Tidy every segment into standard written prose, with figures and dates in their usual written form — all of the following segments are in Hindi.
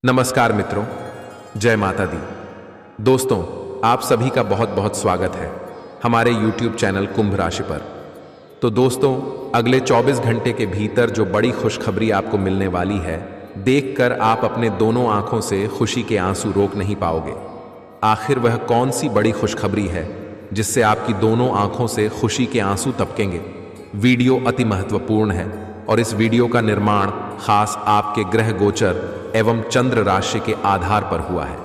नमस्कार मित्रों, जय माता दी। दोस्तों, आप सभी का बहुत बहुत स्वागत है हमारे YouTube चैनल कुंभ राशि पर। तो दोस्तों, अगले 24 घंटे के भीतर जो बड़ी खुशखबरी आपको मिलने वाली है, देखकर आप अपने दोनों आंखों से खुशी के आंसू रोक नहीं पाओगे। आखिर वह कौन सी बड़ी खुशखबरी है जिससे आपकी दोनों आंखों से खुशी के आंसू टपकेंगे? वीडियो अति महत्वपूर्ण है और इस वीडियो का निर्माण खास आपके ग्रह गोचर एवं चंद्र राशि के आधार पर हुआ है।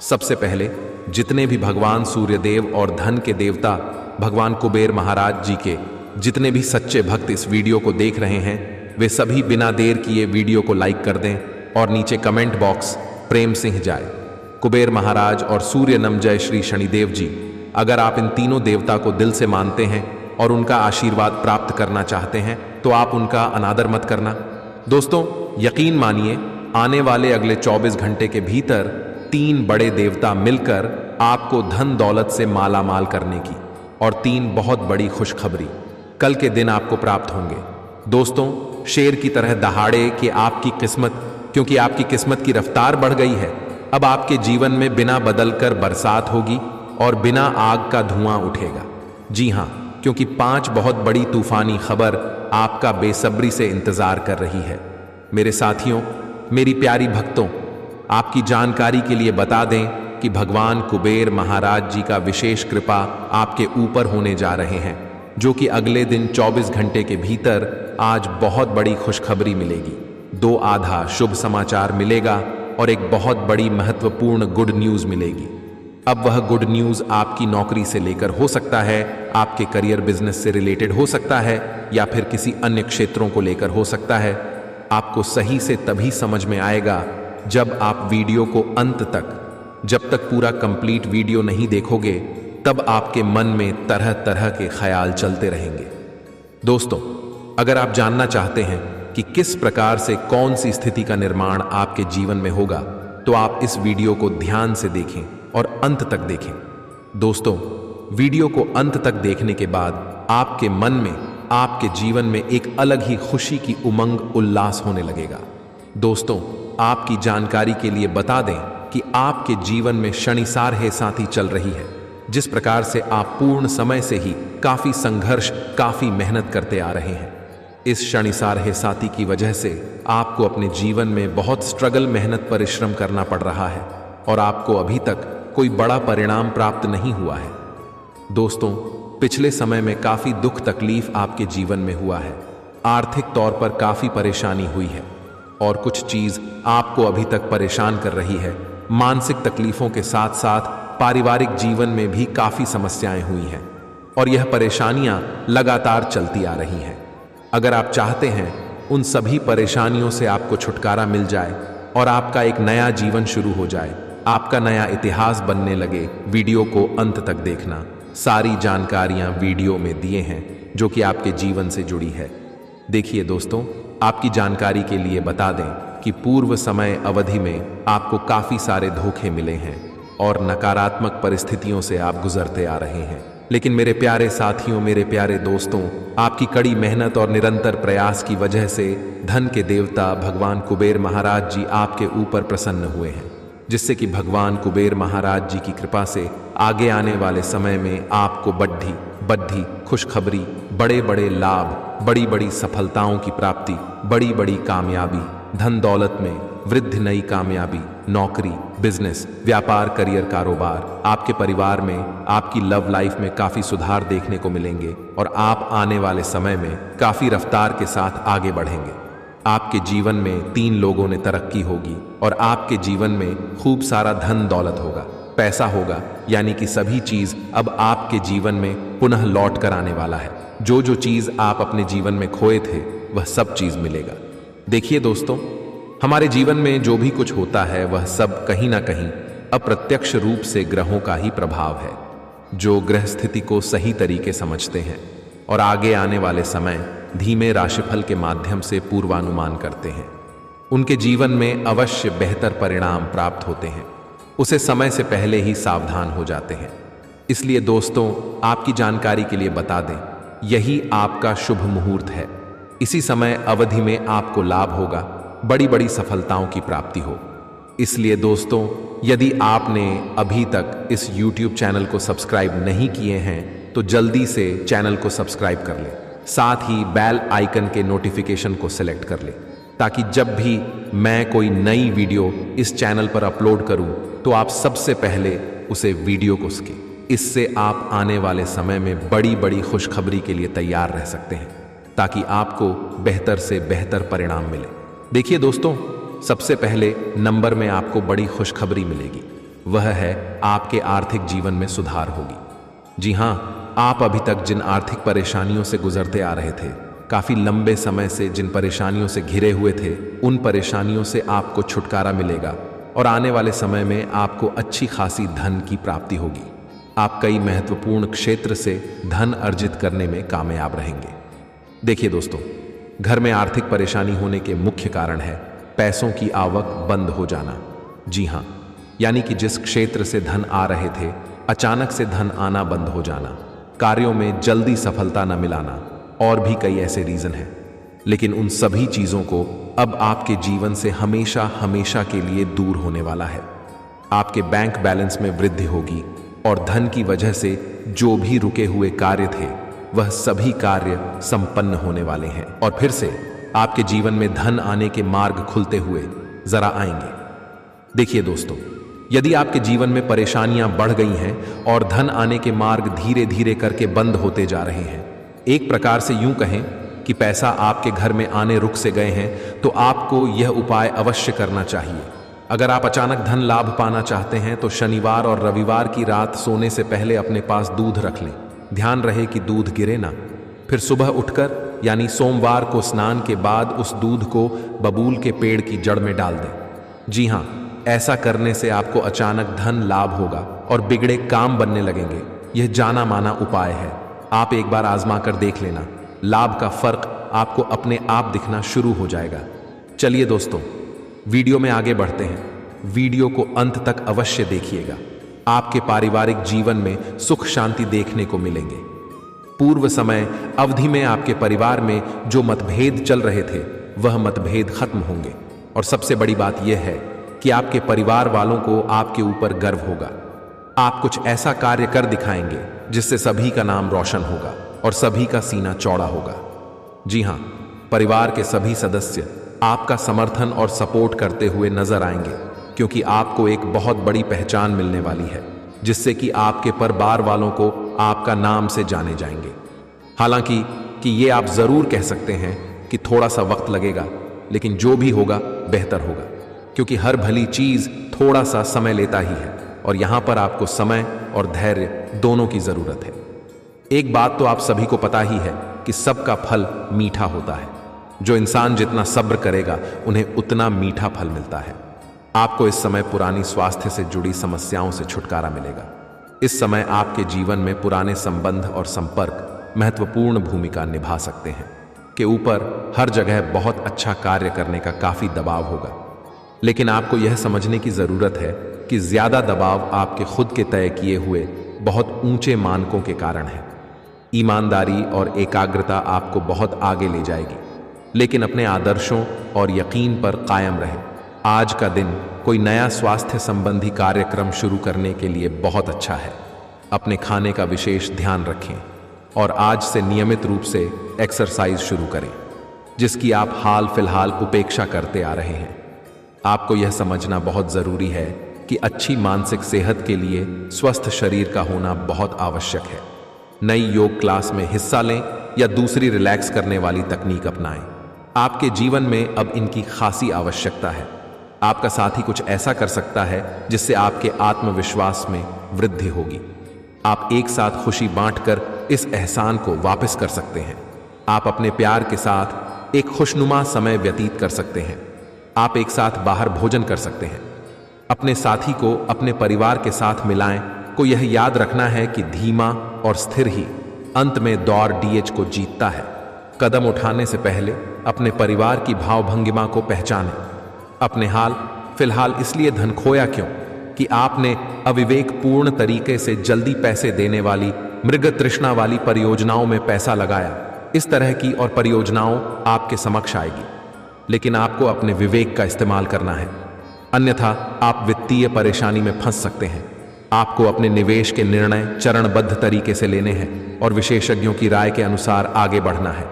सबसे पहले जितने भी भगवान सूर्यदेव और धन के देवता भगवान कुबेर महाराज जी के जितने भी सच्चे भक्त इस वीडियो को देख रहे हैं, वे सभी बिना देर किए वीडियो को लाइक कर दें और नीचे कमेंट बॉक्स प्रेम सिंह जाए। कुबेर महाराज और सूर्य नमजय श्री शनिदेव जी, अगर आप इन तीनों देवता को दिल से मानते हैं और उनका आशीर्वाद प्राप्त करना चाहते हैं तो आप उनका अनादर मत करना। दोस्तों, यकीन मानिए, आने वाले अगले 24 घंटे के भीतर 3 बड़े देवता मिलकर आपको धन दौलत से माला माल करने की और 3 बहुत बड़ी खुशखबरी कल के दिन आपको प्राप्त होंगे। दोस्तों, शेर की तरह दहाड़े कि आपकी किस्मत, क्योंकि आपकी किस्मत की रफ्तार बढ़ गई है। अब आपके जीवन में बिना बदल कर बरसात होगी और बिना आग का धुआं उठेगा। जी हाँ, क्योंकि 5 बहुत बड़ी तूफानी खबर आपका बेसब्री से इंतजार कर रही है। मेरे साथियों, मेरी प्यारी भक्तों, आपकी जानकारी के लिए बता दें कि भगवान कुबेर महाराज जी का विशेष कृपा आपके ऊपर होने जा रहे हैं, जो कि अगले दिन 24 घंटे के भीतर आज बहुत बड़ी खुशखबरी मिलेगी। 2 आधा शुभ समाचार मिलेगा और एक बहुत बड़ी महत्वपूर्ण गुड न्यूज मिलेगी। अब वह गुड न्यूज आपकी नौकरी से लेकर हो सकता है, आपके करियर बिजनेस से रिलेटेड हो सकता है, या फिर किसी अन्य क्षेत्रों को लेकर हो सकता है। आपको सही से तभी समझ में आएगा जब आप वीडियो को अंत तक, जब तक पूरा कंप्लीट वीडियो नहीं देखोगे, तब आपके मन में तरह तरह के ख्याल चलते रहेंगे। दोस्तों, अगर आप जानना चाहते हैं कि किस प्रकार से कौन सी स्थिति का निर्माण आपके जीवन में होगा, तो आप इस वीडियो को ध्यान से देखें और अंत तक देखें। दोस्तों, वीडियो को अंत तक देखने के बाद आपके मन में, आपके जीवन में एक अलग ही खुशी की उमंग उल्लास होने लगेगा। दोस्तों, आपकी जानकारी के लिए बता दें कि आपके जीवन में शनिसार है साथी चल रही है। जिस प्रकार से आप पूर्ण समय से ही काफी संघर्ष, काफी मेहनत करते आ रहे हैं, इस शनिसार है साथी की वजह से आपको अपने जीवन में बहुत स्ट्रगल, मेहनत, परिश्रम करना पड़ रहा है और आपको अभी तक कोई बड़ा परिणाम प्राप्त नहीं हुआ है। दोस्तों, पिछले समय में काफी दुख तकलीफ आपके जीवन में हुआ है। आर्थिक तौर पर काफी परेशानी हुई है और कुछ चीज आपको अभी तक परेशान कर रही है। मानसिक तकलीफों के साथ साथ पारिवारिक जीवन में भी काफी समस्याएं हुई हैं और यह परेशानियां लगातार चलती आ रही हैं। अगर आप चाहते हैं उन सभी परेशानियों से आपको छुटकारा मिल जाए और आपका एक नया जीवन शुरू हो जाए, आपका नया इतिहास बनने लगे, वीडियो को अंत तक देखना। सारी जानकारियां वीडियो में दिए हैं जो कि आपके जीवन से जुड़ी है। देखिए दोस्तों, आपकी जानकारी के लिए बता दें कि पूर्व समय अवधि में आपको काफी सारे धोखे मिले हैं और नकारात्मक परिस्थितियों से आप गुजरते आ रहे हैं। लेकिन मेरे प्यारे साथियों, मेरे प्यारे दोस्तों, आपकी कड़ी मेहनत और निरंतर प्रयास की वजह से धन के देवता भगवान कुबेर महाराज जी आपके ऊपर प्रसन्न हुए हैं, जिससे कि भगवान कुबेर महाराज जी की कृपा से आगे आने वाले समय में आपको बड़ी खुशखबरी, बड़े बड़े लाभ, बड़ी बड़ी सफलताओं की प्राप्ति, बड़ी बड़ी कामयाबी, धन दौलत में वृद्धि, नई कामयाबी, नौकरी, बिजनेस, व्यापार, करियर, कारोबार, आपके परिवार में, आपकी लव लाइफ में काफी सुधार देखने को मिलेंगे और आप आने वाले समय में काफी रफ्तार के साथ आगे बढ़ेंगे। आपके जीवन में 3 लोगों ने तरक्की होगी और आपके जीवन में खूब सारा धन दौलत होगा, पैसा होगा, यानी कि सभी चीज अब आपके जीवन में पुनः लौट कर आने वाला है। जो जो चीज आप अपने जीवन में खोए थे, वह सब चीज मिलेगा। देखिए दोस्तों, हमारे जीवन में जो भी कुछ होता है, वह सब कहीं ना कहीं अप्रत्यक्ष रूप से ग्रहों का ही प्रभाव है, जो ग्रह स्थिति को सही तरीके समझते हैं और आगे आने वाले समय धीमे राशिफल के माध्यम से पूर्वानुमान करते हैं। उनके जीवन में अवश्य बेहतर परिणाम प्राप्त होते हैं, उसे समय से पहले ही सावधान हो जाते हैं। इसलिए दोस्तों, आपकी जानकारी के लिए बता दें, यही आपका शुभ मुहूर्त है। इसी समय अवधि में आपको लाभ होगा, बड़ी बड़ी सफलताओं की प्राप्ति हो। इसलिए दोस्तों, यदि आपने अभी तक इस YouTube चैनल को सब्सक्राइब नहीं किए हैं तो जल्दी से चैनल को सब्सक्राइब कर लें। साथ ही बेल आइकन के नोटिफिकेशन को सिलेक्ट कर लें ताकि जब भी मैं कोई नई वीडियो इस चैनल पर अपलोड करूं तो आप सबसे पहले उसे वीडियो को सकें। इससे आप आने वाले समय में बड़ी बड़ी खुशखबरी के लिए तैयार रह सकते हैं ताकि आपको बेहतर से बेहतर परिणाम मिले। देखिए दोस्तों, सबसे पहले नंबर में आपको बड़ी खुशखबरी मिलेगी, वह है आपके आर्थिक जीवन में सुधार होगी। जी हाँ, आप अभी तक जिन आर्थिक परेशानियों से गुजरते आ रहे थे, काफी लंबे समय से जिन परेशानियों से घिरे हुए थे, उन परेशानियों से आपको छुटकारा मिलेगा और आने वाले समय में आपको अच्छी खासी धन की प्राप्ति होगी। आप कई महत्वपूर्ण क्षेत्र से धन अर्जित करने में कामयाब रहेंगे। देखिए दोस्तों, घर में आर्थिक परेशानी होने के मुख्य कारण है पैसों की आवक बंद हो जाना। जी हाँ, यानी कि जिस क्षेत्र से धन आ रहे थे, अचानक से धन आना बंद हो जाना, कार्यों में जल्दी सफलता न मिलाना और भी कई ऐसे रीजन हैं। लेकिन उन सभी चीजों को अब आपके जीवन से हमेशा हमेशा के लिए दूर होने वाला है। आपके बैंक बैलेंस में वृद्धि होगी और धन की वजह से जो भी रुके हुए कार्य थे, वह सभी कार्य संपन्न होने वाले हैं और फिर से आपके जीवन में धन आने के मार्ग खुलते हुए जरा आएंगे। देखिए दोस्तों, यदि आपके जीवन में परेशानियां बढ़ गई हैं और धन आने के मार्ग धीरे धीरे करके बंद होते जा रहे हैं, एक प्रकार से यूं कहें कि पैसा आपके घर में आने रुक से गए हैं, तो आपको यह उपाय अवश्य करना चाहिए। अगर आप अचानक धन लाभ पाना चाहते हैं तो शनिवार और रविवार की रात सोने से पहले अपने पास दूध रख लें। ध्यान रहे कि दूध गिरे ना। फिर सुबह उठकर यानी सोमवार को स्नान के बाद उस दूध को बबूल के पेड़ की जड़ में डाल दें। जी हाँ, ऐसा करने से आपको अचानक धन लाभ होगा और बिगड़े काम बनने लगेंगे। यह जाना माना उपाय है, आप एक बार आजमा कर देख लेना। लाभ का फर्क आपको अपने आप दिखना शुरू हो जाएगा। चलिए दोस्तों, वीडियो में आगे बढ़ते हैं। वीडियो को अंत तक अवश्य देखिएगा। आपके पारिवारिक जीवन में सुख शांति देखने को मिलेंगे। पूर्व समय अवधि में आपके परिवार में जो मतभेद चल रहे थे, वह मतभेद खत्म होंगे और सबसे बड़ी बात यह है कि आपके परिवार वालों को आपके ऊपर गर्व होगा। आप कुछ ऐसा कार्य कर दिखाएंगे जिससे सभी का नाम रोशन होगा और सभी का सीना चौड़ा होगा। जी हाँ, परिवार के सभी सदस्य आपका समर्थन और सपोर्ट करते हुए नजर आएंगे क्योंकि आपको एक बहुत बड़ी पहचान मिलने वाली है जिससे कि आपके परिवार वालों को आपका नाम से जाने जाएंगे। हालांकि ये आप जरूर कह सकते हैं कि थोड़ा सा वक्त लगेगा, लेकिन जो भी होगा बेहतर होगा क्योंकि हर भली चीज थोड़ा सा समय लेता ही है और यहां पर आपको समय और धैर्य दोनों की जरूरत है। एक बात तो आप सभी को पता ही है कि सबका फल मीठा होता है। जो इंसान जितना सब्र करेगा उन्हें उतना मीठा फल मिलता है। आपको इस समय पुरानी स्वास्थ्य से जुड़ी समस्याओं से छुटकारा मिलेगा। इस समय आपके जीवन में पुराने संबंध और संपर्क महत्वपूर्ण भूमिका निभा सकते हैं के ऊपर हर जगह बहुत अच्छा कार्य करने का काफी दबाव होगा। लेकिन आपको यह समझने की जरूरत है कि ज्यादा दबाव आपके खुद के तय किए हुए बहुत ऊंचे मानकों के कारण है। ईमानदारी और एकाग्रता आपको बहुत आगे ले जाएगी, लेकिन अपने आदर्शों और यकीन पर कायम रहे। आज का दिन कोई नया स्वास्थ्य संबंधी कार्यक्रम शुरू करने के लिए बहुत अच्छा है। अपने खाने का विशेष ध्यान रखें और आज से नियमित रूप से एक्सरसाइज शुरू करें जिसकी आप हाल फिलहाल उपेक्षा करते आ रहे हैं। आपको यह समझना बहुत जरूरी है कि अच्छी मानसिक सेहत के लिए स्वस्थ शरीर का होना बहुत आवश्यक है। नई योग क्लास में हिस्सा लें या दूसरी रिलैक्स करने वाली तकनीक अपनाएं। आपके जीवन में अब इनकी खासी आवश्यकता है। आपका साथी कुछ ऐसा कर सकता है जिससे आपके आत्मविश्वास में वृद्धि होगी। आप एक साथ खुशी बांटकर इस एहसान को वापस कर सकते हैं। आप अपने प्यार के साथ एक खुशनुमा समय व्यतीत कर सकते हैं। आप एक साथ बाहर भोजन कर सकते हैं। अपने साथी को अपने परिवार के साथ मिलाएं। को यह याद रखना है कि धीमा और स्थिर ही अंत में दौड़ डीएच को जीतता है। कदम उठाने से पहले अपने परिवार की भावभंगिमा को पहचानें। अपने हाल फिलहाल इसलिए धन खोया क्यों कि आपने अविवेकपूर्ण तरीके से जल्दी पैसे देने वाली मृग तृष्णा वाली परियोजनाओं में पैसा लगाया। इस तरह की और परियोजनाओं आपके समक्ष आएगी, लेकिन आपको अपने विवेक का इस्तेमाल करना है। अन्यथा आप वित्तीय परेशानी में फंस सकते हैं। आपको अपने निवेश के निर्णय चरणबद्ध तरीके से लेने हैं और विशेषज्ञों की राय के अनुसार आगे बढ़ना है।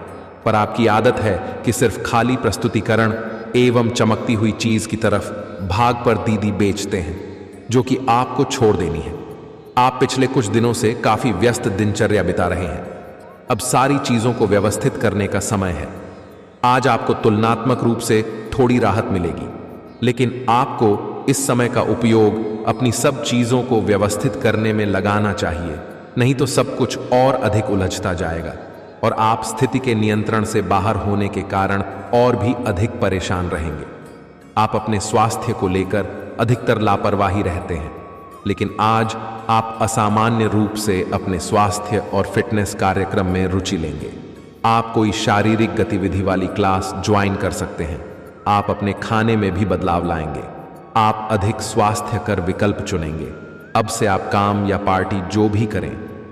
पर आपकी आदत है कि सिर्फ खाली प्रस्तुतिकरण एवं चमकती हुई चीज की तरफ भाग पर दीदी बेचते हैं, जो कि आपको छोड़ देनी है। आप पिछले कुछ दिनों से काफी व्यस्त दिनचर्या बिता रहे हैं। अब सारी चीजों को व्यवस्थित करने का समय है। आज आपको तुलनात्मक रूप से थोड़ी राहत मिलेगी, लेकिन आपको इस समय का उपयोग अपनी सब चीजों को व्यवस्थित करने में लगाना चाहिए, नहीं तो सब कुछ और अधिक उलझता जाएगा और आप स्थिति के नियंत्रण से बाहर होने के कारण और भी अधिक परेशान रहेंगे। आप अपने स्वास्थ्य को लेकर अधिकतर लापरवाही रहते हैं, लेकिन आज आप असामान्य रूप से अपने स्वास्थ्य और फिटनेस कार्यक्रम में रुचि लेंगे। आप कोई शारीरिक गतिविधि वाली क्लास ज्वाइन कर सकते हैं। आप अपने खाने में भी बदलाव लाएंगे। आप अधिक स्वास्थ्यकर विकल्प चुनेंगे। अब से आप काम या पार्टी जो भी करें,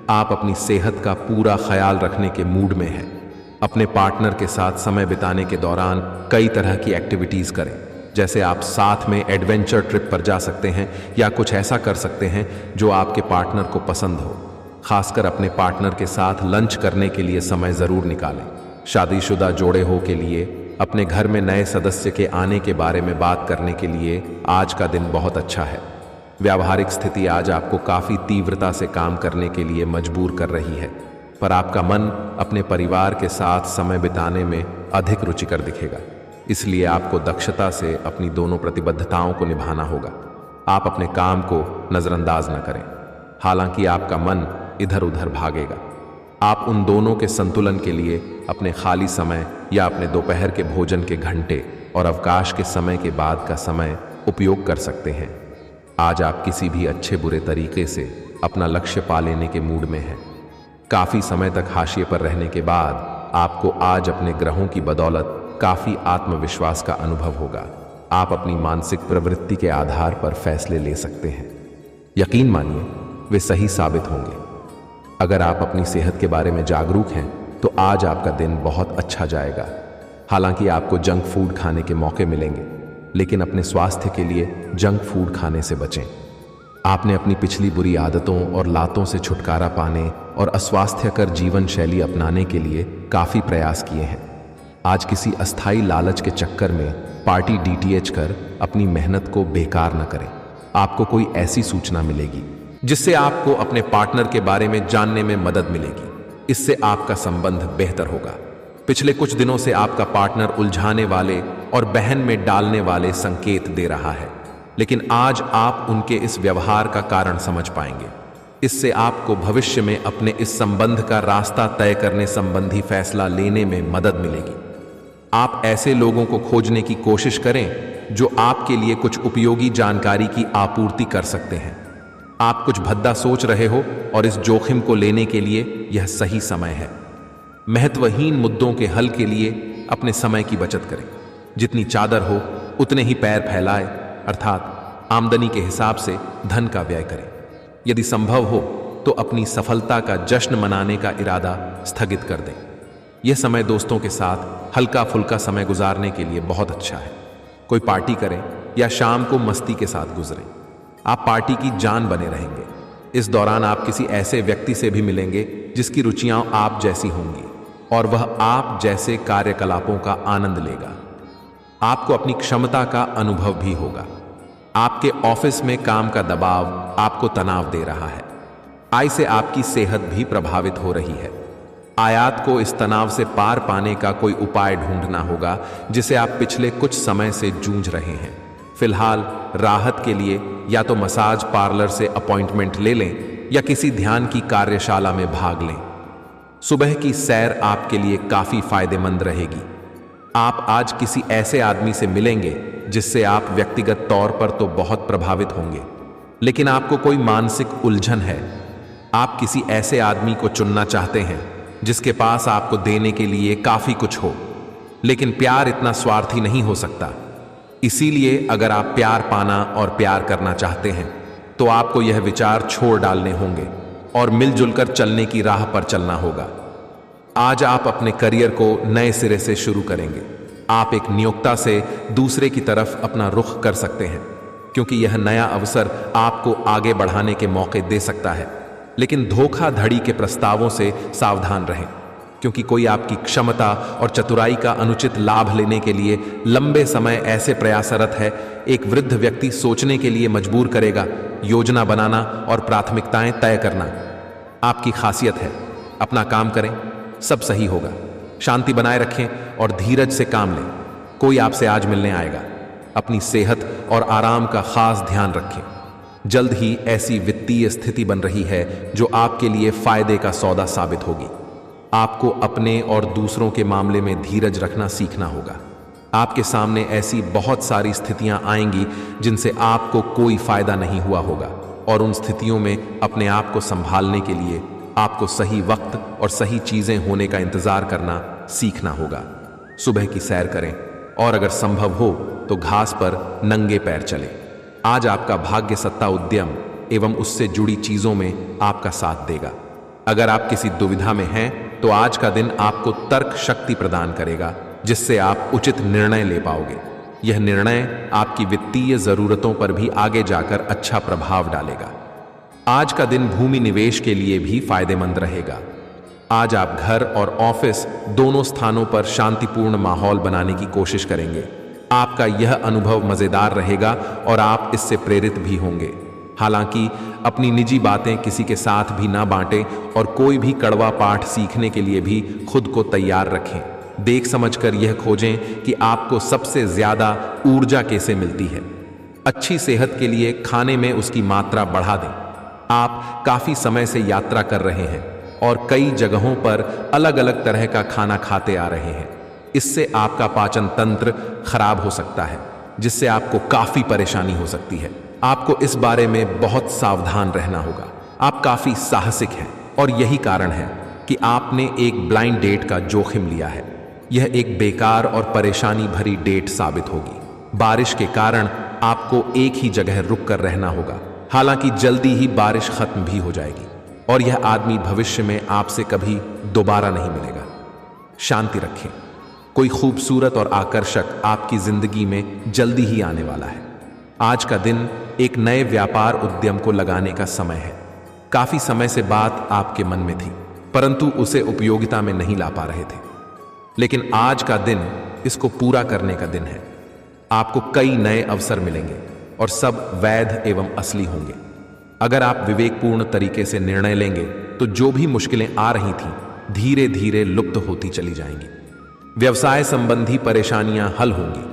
आप अपनी सेहत का पूरा ख्याल रखने के मूड में हैं। अपने पार्टनर के साथ समय बिताने के दौरान कई तरह की एक्टिविटीज करें, जैसे आप साथ में एडवेंचर ट्रिप पर जा सकते हैं या कुछ ऐसा कर सकते हैं जो आपके पार्टनर को पसंद हो। खासकर अपने पार्टनर के साथ लंच करने के लिए समय जरूर निकालें। शादीशुदा जोड़े हो के लिए अपने घर में नए सदस्य के आने के बारे में बात करने के लिए आज का दिन बहुत अच्छा है। व्यावहारिक स्थिति आज आपको काफी तीव्रता से काम करने के लिए मजबूर कर रही है, पर आपका मन अपने परिवार के साथ समय बिताने में अधिक रुचिकर दिखेगा। इसलिए आपको दक्षता से अपनी दोनों प्रतिबद्धताओं को निभाना होगा। आप अपने काम को नजरअंदाज न करें, हालांकि आपका मन इधर उधर भागेगा। आप उन दोनों के संतुलन के लिए अपने खाली समय या अपने दोपहर के भोजन के घंटे और अवकाश के समय के बाद का समय उपयोग कर सकते हैं। आज आप किसी भी अच्छे बुरे तरीके से अपना लक्ष्य पा लेने के मूड में हैं। काफी समय तक हाशिए पर रहने के बाद आपको आज अपने ग्रहों की बदौलत काफी आत्मविश्वास का अनुभव होगा। आप अपनी मानसिक प्रवृत्ति के आधार पर फैसले ले सकते हैं। यकीन मानिए, वे सही साबित होंगे। अगर आप अपनी सेहत के बारे में जागरूक हैं तो आज आपका दिन बहुत अच्छा जाएगा। हालांकि आपको जंक फूड खाने के मौके मिलेंगे, लेकिन अपने स्वास्थ्य के लिए जंक फूड खाने से बचें। आपने अपनी पिछली बुरी आदतों और लातों से छुटकारा पाने और अस्वास्थ्यकर जीवन शैली अपनाने के लिए काफी प्रयास किए हैं। आज किसी अस्थायी लालच के चक्कर में पार्टी डीटीएच कर अपनी मेहनत को बेकार न करें। आपको कोई ऐसी सूचना मिलेगी जिससे आपको अपने पार्टनर के बारे में जानने में मदद मिलेगी। इससे आपका संबंध बेहतर होगा। पिछले कुछ दिनों से आपका पार्टनर उलझाने वाले और बहन में डालने वाले संकेत दे रहा है, लेकिन आज आप उनके इस व्यवहार का कारण समझ पाएंगे। इससे आपको भविष्य में अपने इस संबंध का रास्ता तय करने संबंधी फैसला लेने में मदद मिलेगी। आप ऐसे लोगों को खोजने की कोशिश करें जो आपके लिए कुछ उपयोगी जानकारी की आपूर्ति कर सकते हैं। आप कुछ भद्दा सोच रहे हो और इस जोखिम को लेने के लिए यह सही समय है। महत्वहीन मुद्दों के हल के लिए अपने समय की बचत करें। जितनी चादर हो उतने ही पैर फैलाए, अर्थात आमदनी के हिसाब से धन का व्यय करें। यदि संभव हो तो अपनी सफलता का जश्न मनाने का इरादा स्थगित कर दें। यह समय दोस्तों के साथ हल्का फुल्का समय गुजारने के लिए बहुत अच्छा है। कोई पार्टी करें या शाम को मस्ती के साथ गुजरें। आप पार्टी की जान बने रहेंगे। इस दौरान आप किसी ऐसे व्यक्ति से भी मिलेंगे जिसकी रुचियां आप जैसी होंगी और वह आप जैसे कार्यकलापों का आनंद लेगा। आपको अपनी क्षमता का अनुभव भी होगा। आपके ऑफिस में काम का दबाव आपको तनाव दे रहा है। आय से आपकी सेहत भी प्रभावित हो रही है। आयात को इस तनाव से पार पाने का कोई उपाय ढूंढना होगा जिसे आप पिछले कुछ समय से जूझ रहे हैं। फिलहाल राहत के लिए या तो मसाज पार्लर से अपॉइंटमेंट ले लें या किसी ध्यान की कार्यशाला में भाग लें। सुबह की सैर आपके लिए काफी फायदेमंद रहेगी। आप आज किसी ऐसे आदमी से मिलेंगे जिससे आप व्यक्तिगत तौर पर तो बहुत प्रभावित होंगे, लेकिन आपको कोई मानसिक उलझन है। आप किसी ऐसे आदमी को चुनना चाहते हैं जिसके पास आपको देने के लिए काफी कुछ हो, लेकिन प्यार इतना स्वार्थी नहीं हो सकता। इसीलिए अगर आप प्यार पाना और प्यार करना चाहते हैं तो आपको यह विचार छोड़ डालने होंगे और मिलजुल कर चलने की राह पर चलना होगा। आज आप अपने करियर को नए सिरे से शुरू करेंगे। आप एक नियोक्ता से दूसरे की तरफ अपना रुख कर सकते हैं। क्योंकि यह नया अवसर आपको आगे बढ़ाने के मौके दे सकता है। लेकिन धोखाधड़ी के प्रस्तावों से सावधान रहें, क्योंकि कोई आपकी क्षमता और चतुराई का अनुचित लाभ लेने के लिए लंबे समय ऐसे प्रयासरत है। एक वृद्ध व्यक्ति सोचने के लिए मजबूर करेगा, योजना बनाना और प्राथमिकताएं तय करना आपकी खासियत है। अपना काम करें, सब सही होगा। शांति बनाए रखें और धीरज से काम लें। कोई आपसे आज मिलने आएगा। अपनी सेहत और आराम का खास ध्यान रखें। जल्द ही ऐसी वित्तीय स्थिति बन रही है जो आपके लिए फायदे का सौदा साबित होगी। आपको अपने और दूसरों के मामले में धीरज रखना सीखना होगा। आपके सामने ऐसी बहुत सारी स्थितियां आएंगी जिनसे आपको कोई फायदा नहीं हुआ होगा, और उन स्थितियों में अपने आप को संभालने के लिए आपको सही वक्त और सही चीजें होने का इंतजार करना सीखना होगा। सुबह की सैर करें और अगर संभव हो तो घास पर नंगे पैर चलें। आज आपका भाग्य सत्ता उद्यम एवं उससे जुड़ी चीजों में आपका साथ देगा। अगर आप किसी दुविधा में हैं तो आज का दिन आपको तर्क शक्ति प्रदान करेगा, जिससे आप उचित निर्णय ले पाओगे। यह निर्णय आपकी वित्तीय जरूरतों पर भी आगे जाकर अच्छा प्रभाव डालेगा। आज का दिन भूमि निवेश के लिए भी फायदेमंद रहेगा। आज आप घर और ऑफिस दोनों स्थानों पर शांतिपूर्ण माहौल बनाने की कोशिश करेंगे। आपका यह अनुभव मजेदार रहेगा और आप इससे प्रेरित भी होंगे। हालांकि अपनी निजी बातें किसी के साथ भी ना बांटें और कोई भी कड़वा पाठ सीखने के लिए भी खुद को तैयार रखें। देख समझकर यह खोजें कि आपको सबसे ज्यादा ऊर्जा कैसे मिलती है। अच्छी सेहत के लिए खाने में उसकी मात्रा बढ़ा दें। आप काफी समय से यात्रा कर रहे हैं और कई जगहों पर अलग अलग तरह का खाना खाते आ रहे हैं। इससे आपका पाचन तंत्र खराब हो सकता है, जिससे आपको काफी परेशानी हो सकती है। आपको इस बारे में बहुत सावधान रहना होगा। आप काफी साहसिक हैं और यही कारण है कि आपने एक ब्लाइंड डेट का जोखिम लिया है। यह एक बेकार और परेशानी भरी डेट साबित होगी। बारिश के कारण आपको एक ही जगह रुक कर रहना होगा। हालांकि जल्दी ही बारिश खत्म भी हो जाएगी और यह आदमी भविष्य में आपसे कभी दोबारा नहीं मिलेगा। शांति रखें। कोई खूबसूरत और आकर्षक आपकी जिंदगी में जल्दी ही आने वाला है। आज का दिन एक नए व्यापार उद्यम को लगाने का समय है। काफी समय से बात आपके मन में थी, परंतु उसे उपयोगिता में नहीं ला पा रहे थे। लेकिन आज का दिन इसको पूरा करने का दिन है। आपको कई नए अवसर मिलेंगे और सब वैध एवं असली होंगे। अगर आप विवेकपूर्ण तरीके से निर्णय लेंगे तो जो भी मुश्किलें आ रही थीं, धीरे धीरे लुप्त होती चली जाएंगी। व्यवसाय संबंधी परेशानियां हल होंगी,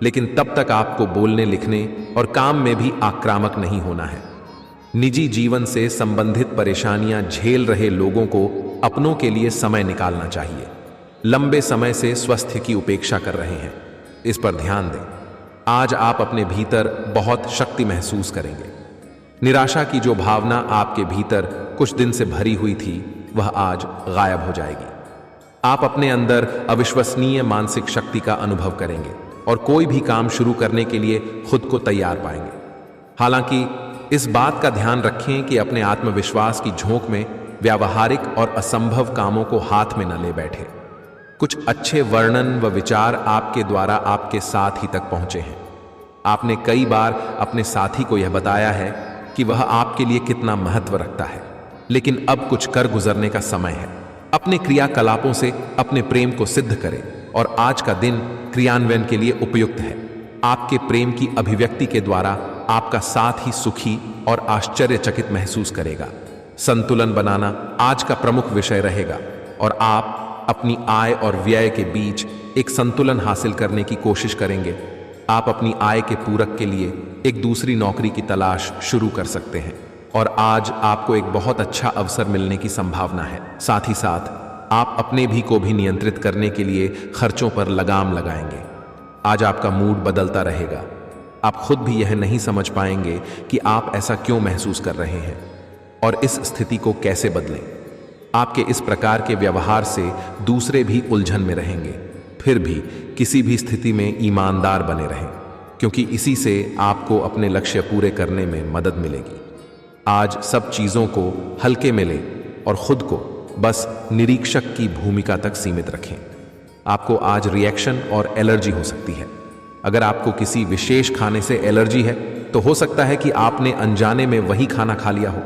लेकिन तब तक आपको बोलने, लिखने और काम में भी आक्रामक नहीं होना है। निजी जीवन से संबंधित परेशानियां झेल रहे लोगों को अपनों के लिए समय निकालना चाहिए। लंबे समय से स्वास्थ्य की उपेक्षा कर रहे हैं, इस पर ध्यान दें। आज आप अपने भीतर बहुत शक्ति महसूस करेंगे। निराशा की जो भावना आपके भीतर कुछ दिन से भरी हुई थी, वह आज गायब हो जाएगी। आप अपने अंदर अविश्वसनीय मानसिक शक्ति का अनुभव करेंगे और कोई भी काम शुरू करने के लिए खुद को तैयार पाएंगे। हालांकि इस बात का ध्यान रखें कि अपने आत्मविश्वास की झोंक में व्यावहारिक और असंभव कामों को हाथ में न ले बैठे। कुछ अच्छे वर्णन व विचार आपके द्वारा आपके साथ ही तक पहुंचे हैं। आपने कई बार अपने साथी को यह बताया है कि वह आपके लिए कितना महत्व रखता है, लेकिन अब कुछ कर गुजरने का समय है। अपने क्रियाकलापों से अपने प्रेम को सिद्ध करें और आज का दिन क्रियान्वयन के लिए उपयुक्त है। आपके प्रेम की अभिव्यक्ति के द्वारा आपका साथ ही सुखी और आश्चर्यचकित महसूस करेगा। संतुलन बनाना आज का प्रमुख विषय रहेगा और आप अपनी आय और व्यय के बीच एक संतुलन हासिल करने की कोशिश करेंगे। आप अपनी आय के पूरक के लिए एक दूसरी नौकरी की तलाश शुरू कर सकते हैं और आज आपको एक बहुत अच्छा अवसर मिलने की संभावना है। साथ ही साथ आप अपने भी को भी नियंत्रित करने के लिए खर्चों पर लगाम लगाएंगे। आज आपका मूड बदलता रहेगा। आप खुद भी यह नहीं समझ पाएंगे कि आप ऐसा क्यों महसूस कर रहे हैं और इस स्थिति को कैसे बदलें। आपके इस प्रकार के व्यवहार से दूसरे भी उलझन में रहेंगे। फिर भी किसी भी स्थिति में ईमानदार बने रहें, क्योंकि इसी से आपको अपने लक्ष्य पूरे करने में मदद मिलेगी। आज सब चीज़ों को हल्के में लें और खुद को बस निरीक्षक की भूमिका तक सीमित रखें। आपको आज रिएक्शन और एलर्जी हो सकती है। अगर आपको किसी विशेष खाने से एलर्जी है तो हो सकता है कि आपने अनजाने में वही खाना खा लिया हो।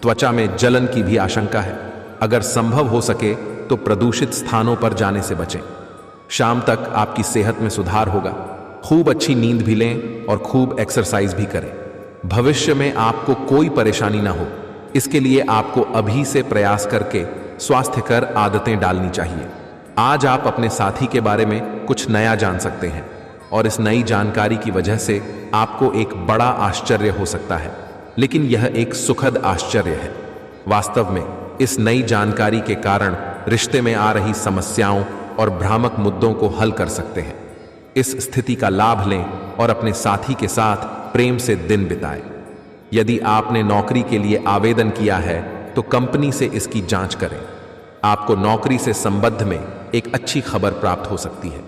त्वचा में जलन की भी आशंका है। अगर संभव हो सके तो प्रदूषित स्थानों पर जाने से बचें। शाम तक आपकी सेहत में सुधार होगा। खूब अच्छी नींद भी लें और खूब एक्सरसाइज भी करें। भविष्य में आपको कोई परेशानी ना हो, इसके लिए आपको अभी से प्रयास करके स्वास्थ्यकर आदतें डालनी चाहिए। आज आप अपने साथी के बारे में कुछ नया जान सकते हैं और इस नई जानकारी की वजह से आपको एक बड़ा आश्चर्य हो सकता है, लेकिन यह एक सुखद आश्चर्य है। वास्तव में इस नई जानकारी के कारण रिश्ते में आ रही समस्याओं और भ्रामक मुद्दों को हल कर सकते हैं। इस स्थिति का लाभ लें और अपने साथी के साथ प्रेम से दिन बिताएं। यदि आपने नौकरी के लिए आवेदन किया है तो कंपनी से इसकी जांच करें। आपको नौकरी से संबंध में एक अच्छी खबर प्राप्त हो सकती है।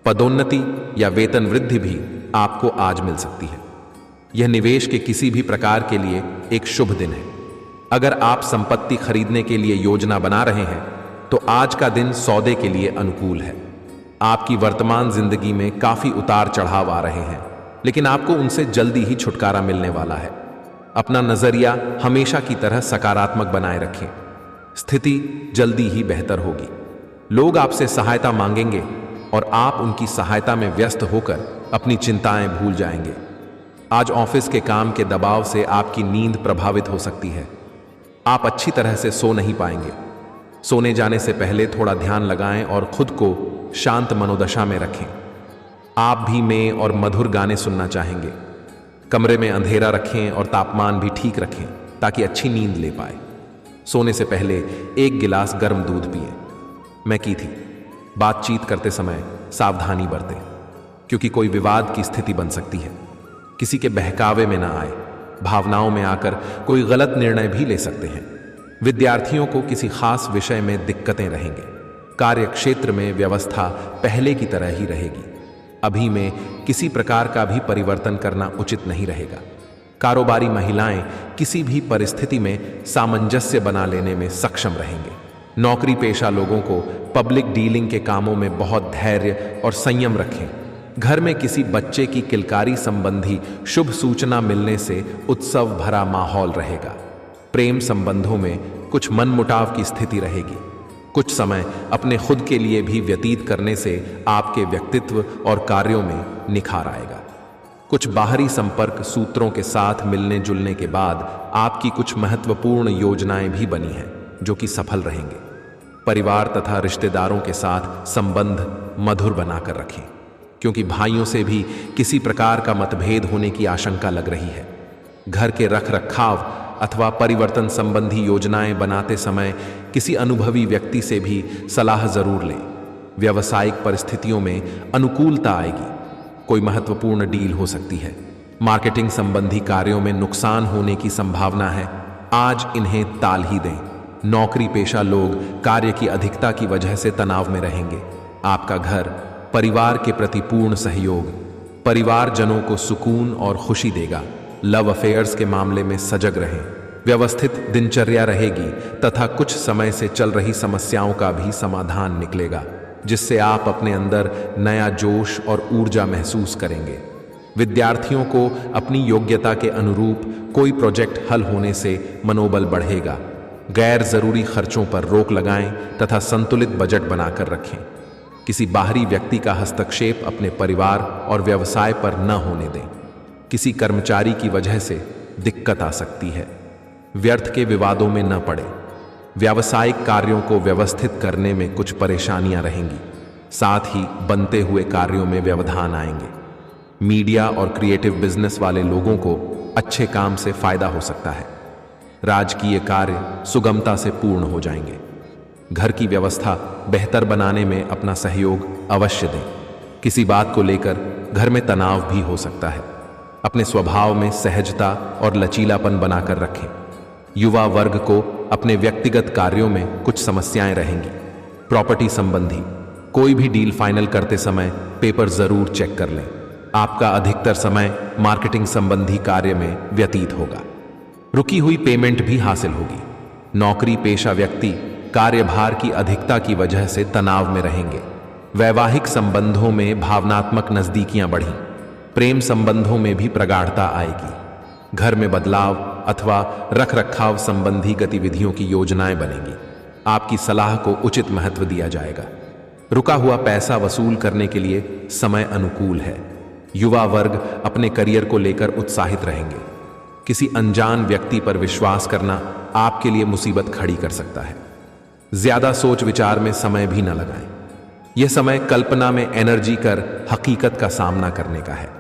पदोन्नति या वेतन वृद्धि भी आपको आज मिल सकती है। यह निवेश के किसी भी प्रकार के लिए एक शुभ दिन है। अगर आप संपत्ति खरीदने के लिए योजना बना रहे हैं तो आज का दिन सौदे के लिए अनुकूल है। आपकी वर्तमान जिंदगी में काफी उतार चढ़ाव आ रहे हैं, लेकिन आपको उनसे जल्दी ही छुटकारा मिलने वाला है। अपना नजरिया हमेशा की तरह सकारात्मक बनाए रखें। स्थिति जल्दी ही बेहतर होगी। लोग आपसे सहायता मांगेंगे और आप उनकी सहायता में व्यस्त होकर अपनी चिंताएं भूल जाएंगे। आज ऑफिस के काम के दबाव से आपकी नींद प्रभावित हो सकती है। आप अच्छी तरह से सो नहीं पाएंगे। सोने जाने से पहले थोड़ा ध्यान लगाएं और खुद को शांत मनोदशा में रखें। आप भी में और मधुर गाने सुनना चाहेंगे। कमरे में अंधेरा रखें और तापमान भी ठीक रखें ताकि अच्छी नींद ले पाए। सोने से पहले 1 गिलास गर्म दूध पिएं। मैं की थी। बातचीत करते समय सावधानी बरतें, क्योंकि कोई विवाद की स्थिति बन सकती है। किसी के बहकावे में ना आए। भावनाओं में आकर कोई गलत निर्णय भी ले सकते हैं। विद्यार्थियों को किसी खास विषय में दिक्कतें रहेंगे। कार्य क्षेत्र में व्यवस्था पहले की तरह ही रहेगी। अभी में किसी प्रकार का भी परिवर्तन करना उचित नहीं रहेगा। कारोबारी महिलाएं किसी भी परिस्थिति में सामंजस्य बना लेने में सक्षम रहेंगे। नौकरी पेशा लोगों को पब्लिक डीलिंग के कामों में बहुत धैर्य और संयम रखें। घर में किसी बच्चे की किलकारी संबंधी शुभ सूचना मिलने से उत्सव भरा माहौल रहेगा। प्रेम संबंधों में कुछ मनमुटाव की स्थिति रहेगी। कुछ समय अपने खुद के लिए भी व्यतीत करने से आपके व्यक्तित्व और कार्यों में निखार आएगा। कुछ बाहरी संपर्क सूत्रों के साथ मिलने जुलने के बाद आपकी कुछ महत्वपूर्ण योजनाएं भी बनी हैं जो कि सफल रहेंगे। परिवार तथा रिश्तेदारों के साथ संबंध मधुर बनाकर रखें, क्योंकि भाइयों से भी किसी प्रकार का मतभेद होने की आशंका लग रही है। घर के रख रखाव अथवा परिवर्तन संबंधी योजनाएं बनाते समय किसी अनुभवी व्यक्ति से भी सलाह जरूर लें। व्यावसायिक परिस्थितियों में अनुकूलता आएगी। कोई महत्वपूर्ण डील हो सकती है। मार्केटिंग संबंधी कार्यों में नुकसान होने की संभावना है। आज इन्हें टाल ही दें। नौकरी पेशा लोग कार्य की अधिकता की वजह से तनाव में रहेंगे। आपका घर परिवार के प्रति पूर्ण सहयोग परिवारजनों को सुकून और खुशी देगा। लव अफेयर्स के मामले में सजग रहें। व्यवस्थित दिनचर्या रहेगी तथा कुछ समय से चल रही समस्याओं का भी समाधान निकलेगा, जिससे आप अपने अंदर नया जोश और ऊर्जा महसूस करेंगे। विद्यार्थियों को अपनी योग्यता के अनुरूप कोई प्रोजेक्ट हल होने से मनोबल बढ़ेगा। गैर जरूरी खर्चों पर रोक लगाएं तथा संतुलित बजट बनाकर रखें। किसी बाहरी व्यक्ति का हस्तक्षेप अपने परिवार और व्यवसाय पर न होने दें। किसी कर्मचारी की वजह से दिक्कत आ सकती है। व्यर्थ के विवादों में न पड़े। व्यावसायिक कार्यों को व्यवस्थित करने में कुछ परेशानियां रहेंगी। साथ ही बनते हुए कार्यों में व्यवधान आएंगे। मीडिया और क्रिएटिव बिजनेस वाले लोगों को अच्छे काम से फायदा हो सकता है। राजकीय कार्य सुगमता से पूर्ण हो जाएंगे। घर की व्यवस्था बेहतर बनाने में अपना सहयोग अवश्य दें। किसी बात को लेकर घर में तनाव भी हो सकता है। अपने स्वभाव में सहजता और लचीलापन बनाकर रखें। युवा वर्ग को अपने व्यक्तिगत कार्यों में कुछ समस्याएं रहेंगी। प्रॉपर्टी संबंधी कोई भी डील फाइनल करते समय पेपर जरूर चेक कर लें। आपका अधिकतर समय मार्केटिंग संबंधी कार्य में व्यतीत होगा। रुकी हुई पेमेंट भी हासिल होगी। नौकरी पेशा व्यक्ति कार्यभार की अधिकता की वजह से तनाव में रहेंगे। वैवाहिक संबंधों में भावनात्मक नजदीकियां बढ़ी। प्रेम संबंधों में भी प्रगाढ़ता आएगी। घर में बदलाव अथवा रखरखाव संबंधी गतिविधियों की योजनाएं बनेंगी। आपकी सलाह को उचित महत्व दिया जाएगा। रुका हुआ पैसा वसूल करने के लिए समय अनुकूल है। युवा वर्ग अपने करियर को लेकर उत्साहित रहेंगे। किसी अनजान व्यक्ति पर विश्वास करना आपके लिए मुसीबत खड़ी कर सकता है। ज्यादा सोच विचार में समय भी न लगाएं। यह समय कल्पना में एनर्जी कर हकीकत का सामना करने का है।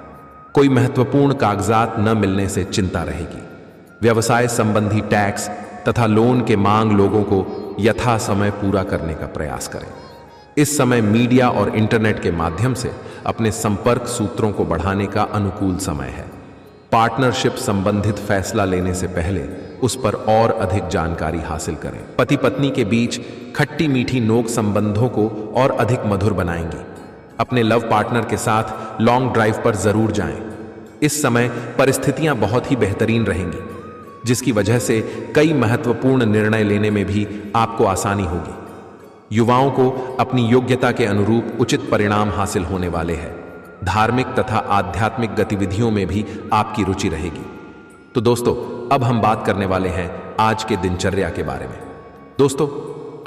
कोई महत्वपूर्ण कागजात न मिलने से चिंता रहेगी। व्यवसाय संबंधी टैक्स तथा लोन के मांग लोगों को यथा समय पूरा करने का प्रयास करें। इस समय मीडिया और इंटरनेट के माध्यम से अपने संपर्क सूत्रों को बढ़ाने का अनुकूल समय है। पार्टनरशिप संबंधित फैसला लेने से पहले उस पर और अधिक जानकारी हासिल करें। पति पत्नी के बीच खट्टी मीठी नोक संबंधों को और अधिक मधुर बनाएंगी। अपने लव पार्टनर के साथ लॉन्ग ड्राइव पर जरूर जाएं। इस समय परिस्थितियां बहुत ही बेहतरीन रहेंगी, जिसकी वजह से कई महत्वपूर्ण निर्णय लेने में भी आपको आसानी होगी। युवाओं को अपनी योग्यता के अनुरूप उचित परिणाम हासिल होने वाले हैं। धार्मिक तथा आध्यात्मिक गतिविधियों में भी आपकी रुचि रहेगी। तो दोस्तों, अब हम बात करने वाले हैं आज के दिनचर्या के बारे में। दोस्तों,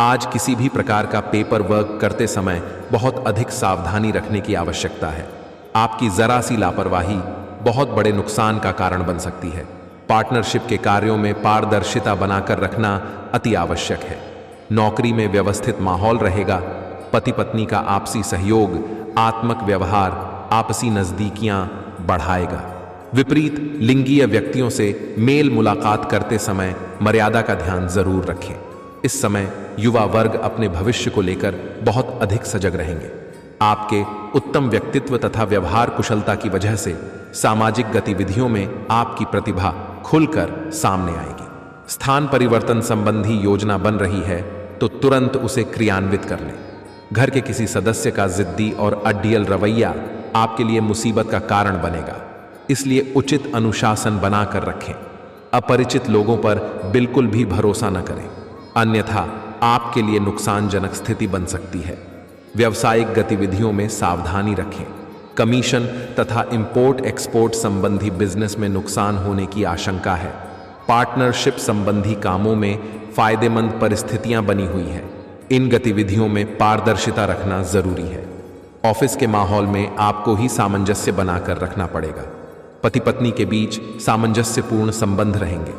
आज किसी भी प्रकार का पेपर वर्क करते समय बहुत अधिक सावधानी रखने की आवश्यकता है। आपकी जरा सी लापरवाही बहुत बड़े नुकसान का कारण बन सकती है। पार्टनरशिप के कार्यों में पारदर्शिता बनाकर रखना अति आवश्यक है। नौकरी में व्यवस्थित माहौल रहेगा। पति पत्नी का आपसी सहयोग आत्मक व्यवहार आपसी नजदीकियां बढ़ाएगा। विपरीत लिंगीय व्यक्तियों से मेल मुलाकात करते समय मर्यादा का ध्यान जरूर रखें। इस समय युवा वर्ग अपने भविष्य को लेकर बहुत अधिक सजग रहेंगे। आपके उत्तम व्यक्तित्व तथा व्यवहार कुशलता की वजह से सामाजिक गतिविधियों में आपकी प्रतिभा खुलकर सामने आएगी। स्थान परिवर्तन संबंधी योजना बन रही है तो तुरंत उसे क्रियान्वित कर लें। घर के किसी सदस्य का जिद्दी और अड्डियल रवैया आपके लिए मुसीबत का कारण बनेगा, इसलिए उचित अनुशासन बनाकर रखें। अपरिचित लोगों पर बिल्कुल भी भरोसा न करें, अन्यथा आपके लिए नुकसानजनक स्थिति बन सकती है। व्यावसायिक गतिविधियों में सावधानी रखें। कमीशन तथा इंपोर्ट एक्सपोर्ट संबंधी बिजनेस में नुकसान होने की आशंका है। पार्टनरशिप संबंधी कामों में फायदेमंद परिस्थितियां बनी हुई है। इन गतिविधियों में पारदर्शिता रखना जरूरी है। ऑफिस के माहौल में आपको ही सामंजस्य बनाकर रखना पड़ेगा। पति पत्नी के बीच सामंजस्यपूर्ण संबंध रहेंगे।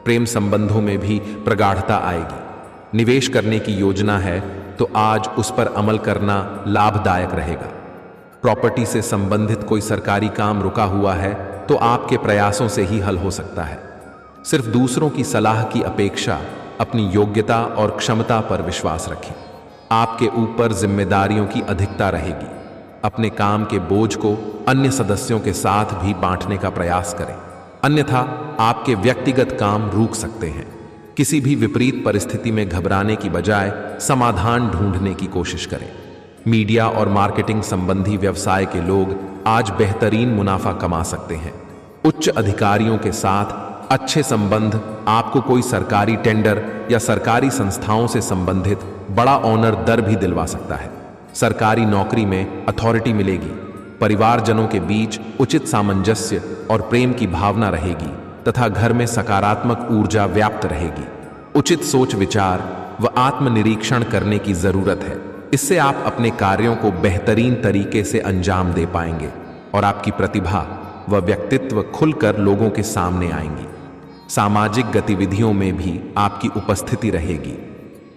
प्रेम संबंधों में भी प्रगाढ़ता आएगी। निवेश करने की योजना है तो आज उस पर अमल करना लाभदायक रहेगा। प्रॉपर्टी से संबंधित कोई सरकारी काम रुका हुआ है तो आपके प्रयासों से ही हल हो सकता है। सिर्फ दूसरों की सलाह की अपेक्षा अपनी योग्यता और क्षमता पर विश्वास रखें। आपके ऊपर जिम्मेदारियों की अधिकता रहेगी। अपने काम के बोझ को अन्य सदस्यों के साथ भी बांटने का प्रयास करें, अन्यथा आपके व्यक्तिगत काम रुक सकते हैं। किसी भी विपरीत परिस्थिति में घबराने की बजाय समाधान ढूंढने की कोशिश करें। मीडिया और मार्केटिंग संबंधी व्यवसाय के लोग आज बेहतरीन मुनाफा कमा सकते हैं। उच्च अधिकारियों के साथ अच्छे संबंध आपको कोई सरकारी टेंडर या सरकारी संस्थाओं से संबंधित बड़ा ऑनर दर भी दिलवा सकता है। सरकारी नौकरी में अथॉरिटी मिलेगी। परिवारजनों के बीच उचित सामंजस्य और प्रेम की भावना रहेगी तथा घर में सकारात्मक ऊर्जा व्याप्त रहेगी। उचित सोच विचार व आत्मनिरीक्षण करने की जरूरत है। इससे आप अपने कार्यों को बेहतरीन तरीके से अंजाम दे पाएंगे और आपकी प्रतिभा व व्यक्तित्व खुलकर लोगों के सामने आएंगी। सामाजिक गतिविधियों में भी आपकी उपस्थिति रहेगी।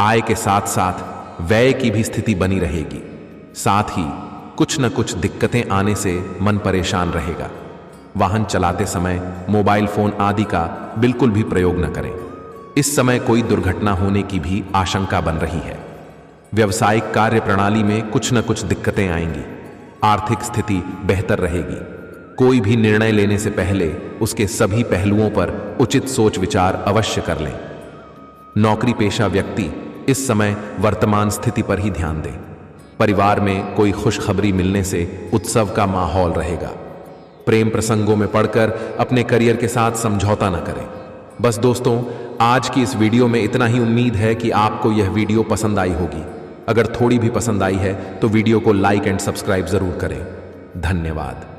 आय के साथ साथ व्यय की भी स्थिति बनी रहेगी। साथ ही कुछ न कुछ दिक्कतें आने से मन परेशान रहेगा। वाहन चलाते समय मोबाइल फोन आदि का बिल्कुल भी प्रयोग न करें। इस समय कोई दुर्घटना होने की भी आशंका बन रही है। व्यवसायिक कार्य प्रणाली में कुछ न कुछ दिक्कतें आएंगी। आर्थिक स्थिति बेहतर रहेगी। कोई भी निर्णय लेने से पहले उसके सभी पहलुओं पर उचित सोच विचार अवश्य कर लें। नौकरी पेशा व्यक्ति इस समय वर्तमान स्थिति पर ही ध्यान दें। परिवार में कोई खुशखबरी मिलने से उत्सव का माहौल रहेगा। प्रेम प्रसंगों में पड़कर अपने करियर के साथ समझौता न करें। बस दोस्तों, आज की इस वीडियो में इतना ही। उम्मीद है कि आपको यह वीडियो पसंद आई होगी। अगर थोड़ी भी पसंद आई है तो वीडियो को लाइक एंड सब्सक्राइब जरूर करें। धन्यवाद।